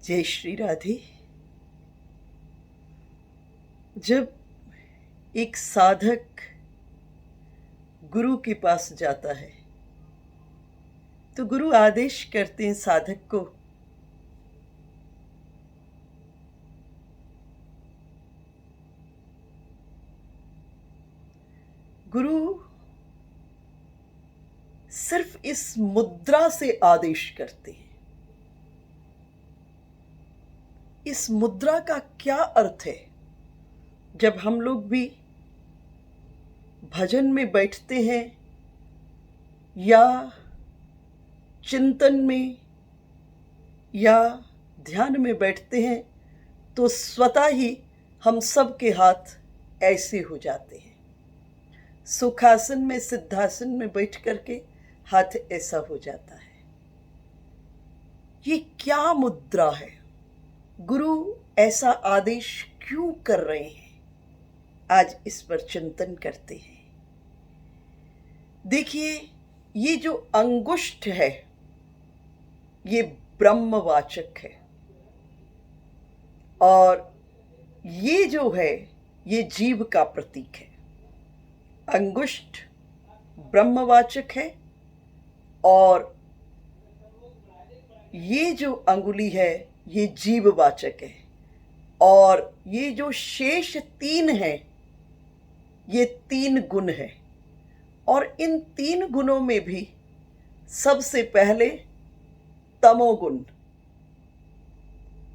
जय श्री राधे। जब एक साधक गुरु के पास जाता है तो गुरु आदेश करते हैं साधक को गुरु सिर्फ इस मुद्रा से आदेश करते हैं। इस मुद्रा का क्या अर्थ है? जब हम लोग भी भजन में बैठते हैं या चिंतन में या ध्यान में बैठते हैं तो स्वतः ही हम सब के हाथ ऐसे हो जाते हैं। सुखासन में, सिद्धासन में बैठ करके हाथ ऐसा हो जाता है। ये क्या मुद्रा है? गुरु ऐसा आदेश क्यों कर रहे हैं? आज इस पर चिंतन करते हैं। देखिए, ये जो अंगुष्ठ है ये ब्रह्मवाचक है और ये जो है ये जीव का प्रतीक है। अंगुष्ठ ब्रह्मवाचक है और ये जो अंगुली है ये जीववाचक है और ये जो शेष तीन है ये तीन गुण है। और इन तीन गुणों में भी सबसे पहले तमोगुण,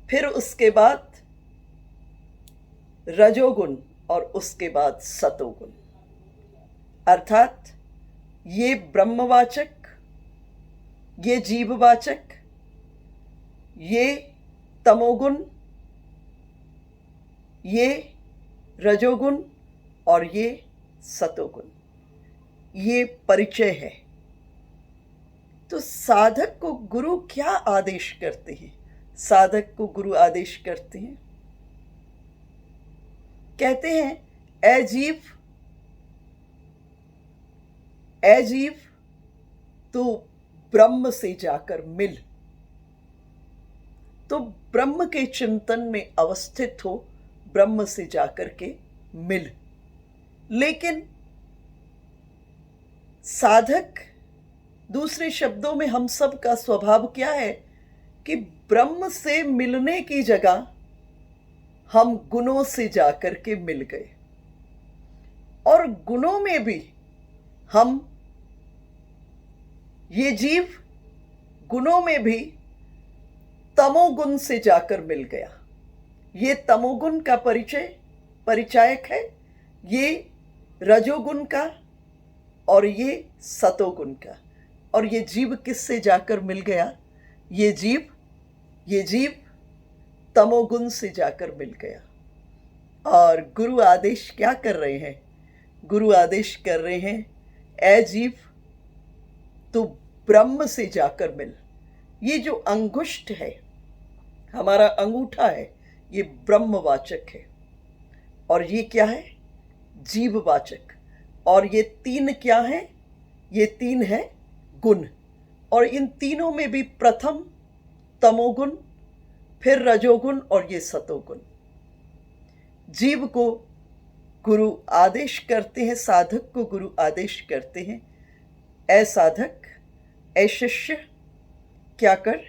फिर उसके बाद रजोगुण और उसके बाद सतोगुण। अर्थात ये ब्रह्मवाचक, ये जीववाचक, ये तमोगुण, ये रजोगुण और ये सतोगुण, ये परिचय है। तो साधक को गुरु क्या आदेश करते हैं? साधक को गुरु आदेश करते हैं, कहते हैं ऐ जीव तू ब्रह्म से जाकर मिल। तो ब्रह्म के चिंतन में अवस्थित हो, ब्रह्म से जाकर के मिल। लेकिन साधक, दूसरे शब्दों में हम सब का स्वभाव क्या है कि ब्रह्म से मिलने की जगह हम गुणों से जाकर के मिल गए और गुणों में भी हम, ये जीव गुणों में भी तमोगुण से जाकर मिल गया। ये तमोगुण का परिचायक है, ये रजोगुण का और ये सतोगुण का। और ये जीव किससे जाकर मिल गया? ये जीव तमोगुण से जाकर मिल गया। और गुरु आदेश क्या कर रहे हैं? गुरु आदेश कर रहे हैं ऐ जीव तू ब्रह्म से जाकर मिल। ये जो अंगुष्ठ है, हमारा अंगूठा है, ये ब्रह्मवाचक है और ये क्या है? जीववाचक। और ये तीन क्या है? ये तीन है गुण। और इन तीनों में भी प्रथम तमोगुण, फिर रजोगुण और ये सतोगुण। जीव को गुरु आदेश करते हैं, साधक को गुरु आदेश करते हैं ऐ साधक, ऐ शिष्य, क्या कर?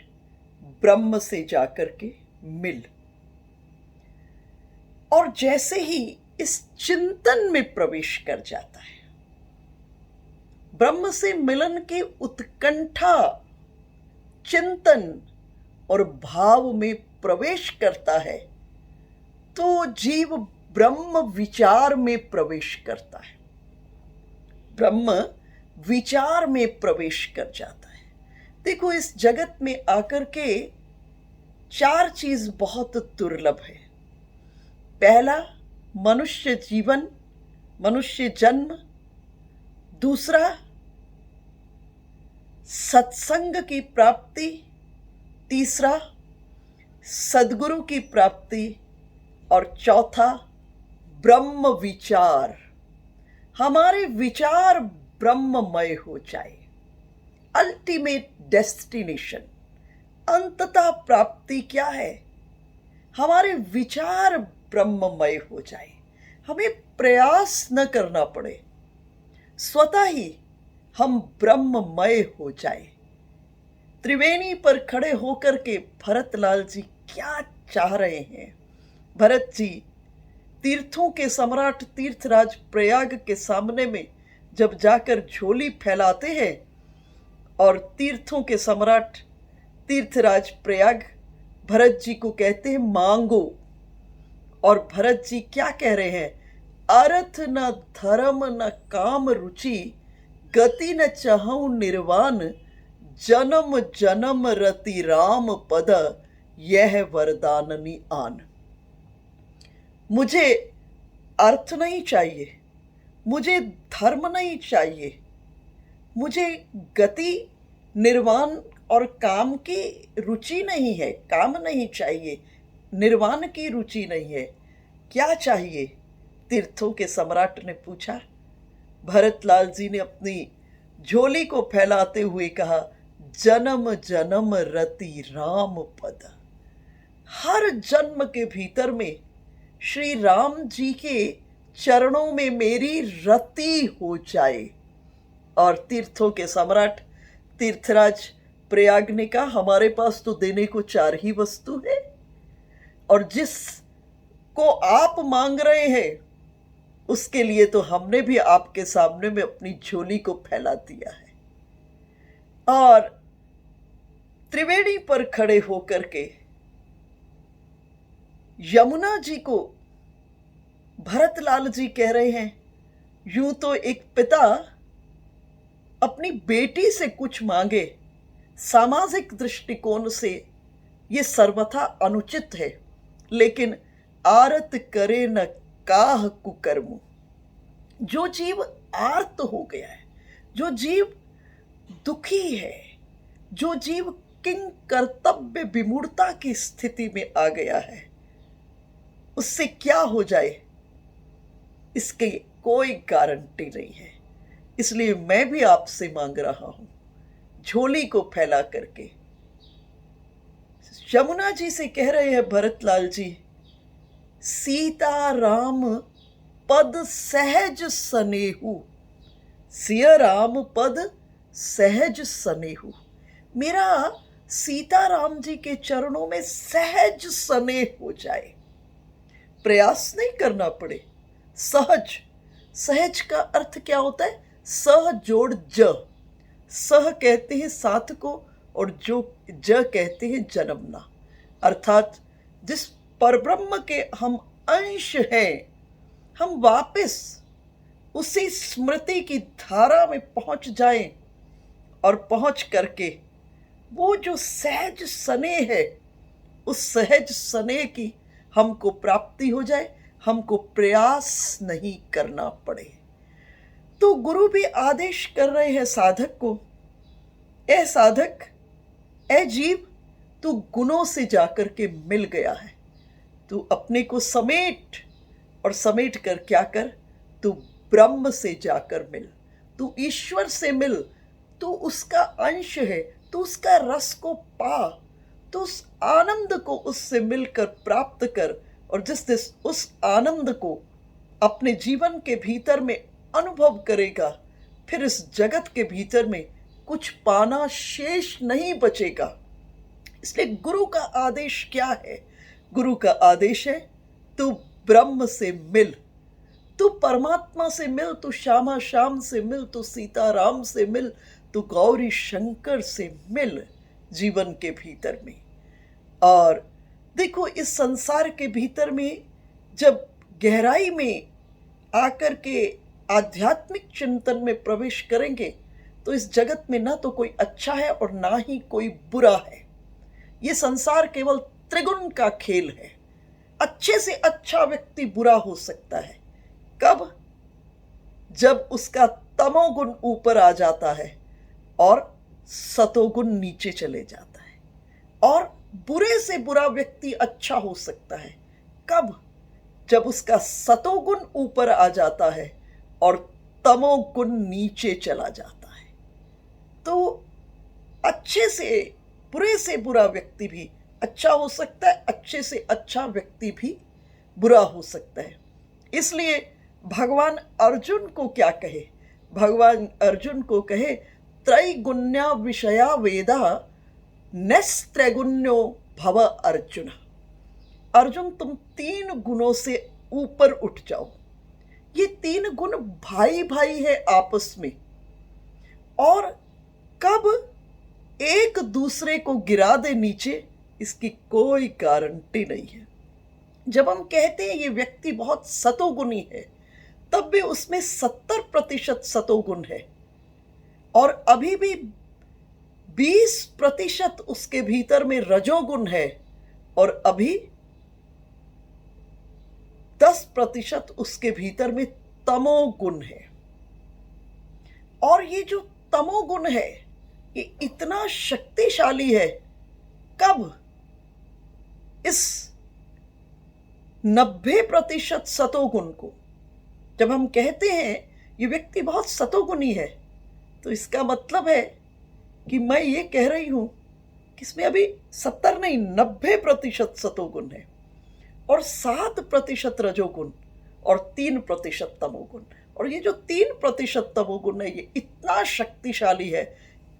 ब्रह्म से जाकर के मिल। और जैसे ही इस चिंतन में प्रवेश कर जाता है, ब्रह्म से मिलन की उत्कंठा, चिंतन और भाव में प्रवेश करता है तो जीव ब्रह्म विचार में प्रवेश करता है, ब्रह्म विचार में प्रवेश कर जाता है। देखो, इस जगत में आकर के चार चीज बहुत दुर्लभ है। पहला, मनुष्य जीवन, मनुष्य जन्म। दूसरा, सत्संग की प्राप्ति। तीसरा, सद्गुरु की प्राप्ति। और चौथा, ब्रह्म विचार। हमारे विचार ब्रह्ममय हो जाए, अल्टीमेट डेस्टिनेशन, अंततः प्राप्ति क्या है? हमारे विचार ब्रह्ममय हो जाए, हमें प्रयास न करना पड़े, स्वतः ही हम ब्रह्ममय हो जाए। त्रिवेणी पर खड़े होकर के भरतलाल जी क्या चाह रहे हैं? भरत जी तीर्थों के सम्राट तीर्थराज प्रयाग के सामने में जब जाकर झोली फैलाते हैं और तीर्थों के सम्राट तीर्थराज प्रयाग भरत जी को कहते हैं मांगो, और भरत जी क्या कह रहे हैं? अर्थ न धर्म न काम रुचि, गति न चाहूं निर्वाण, जन्म जन्म रति राम पद, यह वरदाननी आन। मुझे अर्थ नहीं चाहिए, मुझे धर्म नहीं चाहिए, मुझे गति निर्वाण और काम की रुचि नहीं है, काम नहीं चाहिए, निर्वाण की रुचि नहीं है। क्या चाहिए? तीर्थों के सम्राट ने पूछा। भरतलाल जी ने अपनी झोली को फैलाते हुए कहा, जन्म जन्म रति राम पद। हर जन्म के भीतर में श्री राम जी के चरणों में मेरी रति हो जाए। और तीर्थों के सम्राट तीर्थराज प्रयाग ने कहा, हमारे पास तो देने को 4 ही वस्तु है, और जिसको आप मांग रहे हैं उसके लिए तो हमने भी आपके सामने में अपनी झोली को फैला दिया है। और त्रिवेणी पर खड़े होकर के यमुना जी को भरतलाल जी कह रहे हैं, यूं तो एक पिता अपनी बेटी से कुछ मांगे, सामाजिक दृष्टिकोण से ये सर्वथा अनुचित है, लेकिन आरत करे न काह कुकर्म। जो जीव आर्त हो गया है, जो जीव दुखी है, जो जीव किंग कर्तव्य विमूढ़ता की स्थिति में आ गया है, उससे क्या हो जाए इसकी कोई गारंटी नहीं है। इसलिए मैं भी आपसे मांग रहा हूं, झोली को फैला करके। यमुना जी से कह रहे हैं भरतलाल जी, सीता राम पद सहज सनेहु, सिया राम पद सहज सनेहु। मेरा सीता राम जी के चरणों में सहज स्नेह हो जाए, प्रयास नहीं करना पड़े, सहज। सहज का अर्थ क्या होता है? सह जोड़ ज, सह कहते हैं साथ को और जो ज कहते हैं जन्मना, अर्थात जिस परब्रह्म के हम अंश हैं, हम वापस उसी स्मृति की धारा में पहुंच जाएं और पहुंच करके वो जो सहज स्नेह है, उस सहज स्नेह की हमको प्राप्ति हो जाए, हमको प्रयास नहीं करना पड़े। तो गुरु भी आदेश कर रहे हैं साधक को, ए साधक, ए जीव, तू गुणों से जाकर के मिल गया है, तू अपने को समेट, और समेट कर क्या कर, तू ब्रह्म से जाकर मिल, तू ईश्वर से मिल, तू उसका अंश है, तू उसका रस को पा, तू उस आनंद को उससे मिलकर प्राप्त कर। और जिस उस आनंद को अपने जीवन के भीतर में अनुभव करेगा, फिर इस जगत के भीतर में कुछ पाना शेष नहीं बचेगा। इसलिए गुरु का आदेश क्या है? गुरु का आदेश है, तू ब्रह्म से मिल, तू परमात्मा से मिल, तू श्यामा श्याम से मिल, तू सीताराम से मिल, तू गौरी शंकर से मिल जीवन के भीतर में। और देखो, इस संसार के भीतर में जब गहराई में आकर के आध्यात्मिक चिंतन में प्रवेश करेंगे तो इस जगत में ना तो कोई अच्छा है और ना ही कोई बुरा है। ये संसार केवल त्रिगुण का खेल है। अच्छे से अच्छा व्यक्ति बुरा हो सकता है। कब? जब उसका तमोगुण ऊपर आ जाता है और सतोगुण नीचे चले जाता है। और बुरे से बुरा व्यक्ति अच्छा हो सकता है। कब? जब उसका सतोगुण ऊपर आ जाता है और तमोगुण नीचे चला जाता है। तो अच्छे से बुरे से बुरा व्यक्ति भी अच्छा हो सकता है, अच्छे से अच्छा व्यक्ति भी बुरा हो सकता है। इसलिए भगवान अर्जुन को क्या कहे? भगवान अर्जुन को कहे त्रैगुण्या विषया वेदा नैस्त्रैगुण्यो भव अर्जुन। अर्जुन, तुम 3 गुणों से ऊपर उठ जाओ। ये 3 गुण भाई भाई है आपस में, और कब एक दूसरे को गिरा दे नीचे, इसकी कोई गारंटी नहीं है। जब हम कहते हैं ये व्यक्ति बहुत सतोगुणी है, तब भी उसमें 70% सतोगुण है, और अभी भी 20% उसके भीतर में रजोगुण है, और अभी 10% उसके भीतर में तमोगुण है। और ये जो तमोगुण है ये इतना शक्तिशाली है। कब? इस 90% सतोगुण को जब हम कहते हैं ये व्यक्ति बहुत सतोगुणी है, तो इसका मतलब है कि मैं ये कह रही हूं कि इसमें अभी 70 नहीं 90% सतोगुण है, और 7% रजोगुण, और 3% तमोगुण। और ये जो 3% तमोगुण है ये इतना शक्तिशाली है,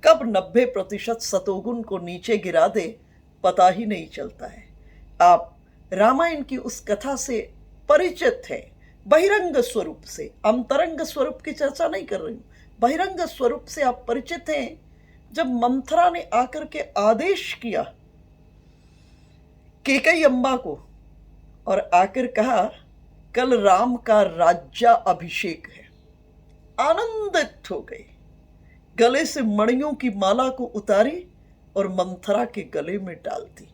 कब 90% सतोगुण को नीचे गिरा दे पता ही नहीं चलता है। आप रामायण की उस कथा से परिचित हैं, बहिरंग स्वरूप से, अंतरंग स्वरूप की चर्चा नहीं कर रही हूं, बहिरंग स्वरूप से आप परिचित हैं। जब मंथरा ने आकर के आदेश किया कैकेयी अम्बा को, और आकर कहा कल राम का राज्याभिषेक है, आनंदित हो गई, गले से मणियों की माला को उतारी और मंथरा के गले में डाल दी।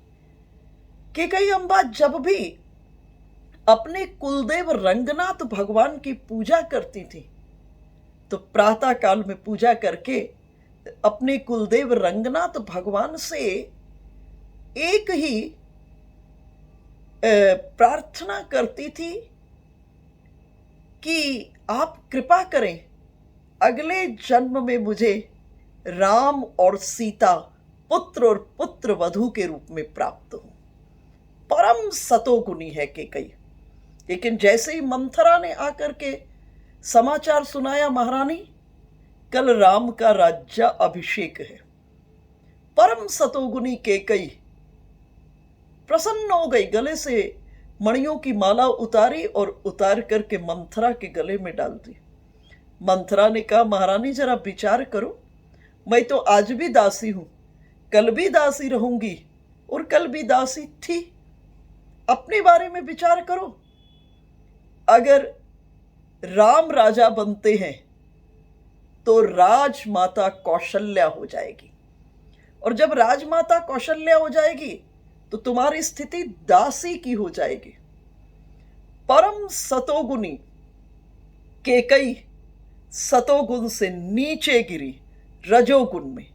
कैकेयी अम्बा जब भी अपने कुलदेव रंगनाथ भगवान की पूजा करती थी, तो प्रातः काल में पूजा करके अपने कुलदेव रंगनाथ भगवान से एक ही प्रार्थना करती थी कि आप कृपा करें, अगले जन्म में मुझे राम और सीता पुत्र और पुत्र वधू के रूप में प्राप्त हो। परम सतोगुणी है कैकेयी। लेकिन जैसे ही मंथरा ने आकर के समाचार सुनाया, महारानी कल राम का राज्याभिषेक है, परम सतोगुणी कैकेयी प्रसन्न हो गई, गले से मणियों की माला उतारी और उतार करके मंथरा के गले में डाल दी। मंथरा ने कहा महारानी जरा विचार करो, मैं तो आज भी दासी हूं, कल भी दासी रहूंगी और कल भी दासी थी। अपने बारे में विचार करो। अगर राम राजा बनते हैं तो राजमाता कौशल्या हो जाएगी, और जब राजमाता कौशल्या हो जाएगी तो तुम्हारी स्थिति दासी की हो जाएगी। परम सतोगुणी कैकेयी सतोगुण से नीचे गिरी रजोगुण में,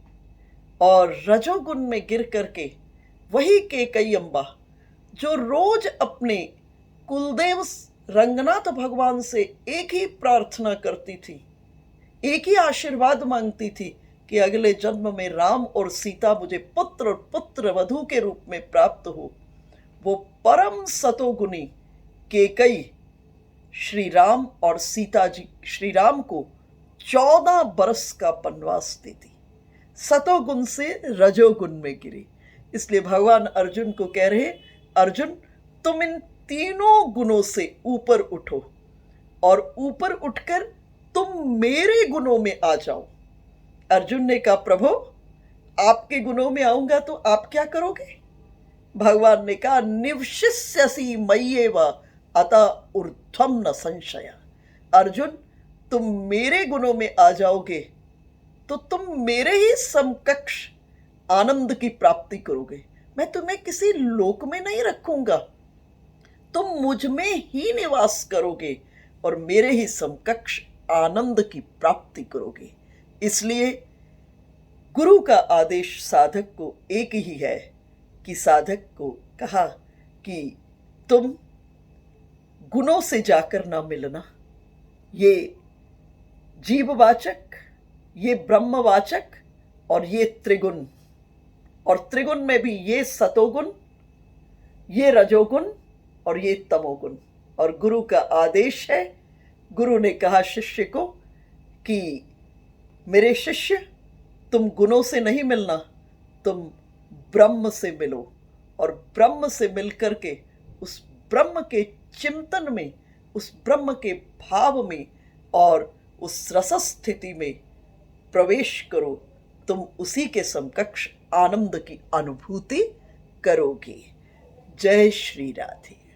और रजोगुण में गिर करके वही कैकेयी अम्बा जो रोज अपने कुलदेव रंगनाथ भगवान से एक ही प्रार्थना करती थी, एक ही आशीर्वाद मांगती थी कि अगले जन्म में राम और सीता मुझे पुत्र और पुत्र वधू के रूप में प्राप्त हो, वो परम सतोगुणी कैकेयी श्री राम और सीता जी, श्री राम को 14 बरस का वनवास देती, सतोगुण से रजोगुण में गिरी। इसलिए भगवान अर्जुन को कह रहे, अर्जुन तुम इन तीनों गुणों से ऊपर उठो, और ऊपर उठकर तुम मेरे गुणों में आ जाओ। अर्जुन ने कहा प्रभु आपके गुणों में आऊंगा तो आप क्या करोगे? भगवान ने कहा निवशिष्यसि मय्येव अतः ऊर्ध्वं न संशय। अर्जुन तुम मेरे गुणों में आ जाओगे तो तुम मेरे ही समकक्ष आनंद की प्राप्ति करोगे। मैं तुम्हें किसी लोक में नहीं रखूंगा, तुम मुझ में ही निवास करोगे और मेरे ही समकक्ष आनंद की प्राप्ति करोगे। इसलिए गुरु का आदेश साधक को एक ही है कि साधक को कहा कि तुम गुणों से जाकर ना मिलना, ये जीववाचक, ये ब्रह्मवाचक और ये त्रिगुण और त्रिगुण में भी ये सतोगुण, ये रजोगुण और ये तमोगुण। और गुरु का आदेश है, गुरु ने कहा शिष्य को कि मेरे शिष्य, तुम गुणों से नहीं मिलना, तुम ब्रह्म से मिलो। और ब्रह्म से मिलकर के उस ब्रह्म के चिंतन में, उस ब्रह्म के भाव में और उस रस स्थिति में प्रवेश करो। तुम उसी के समकक्ष आनंद की अनुभूति करोगे। जय श्री राधे।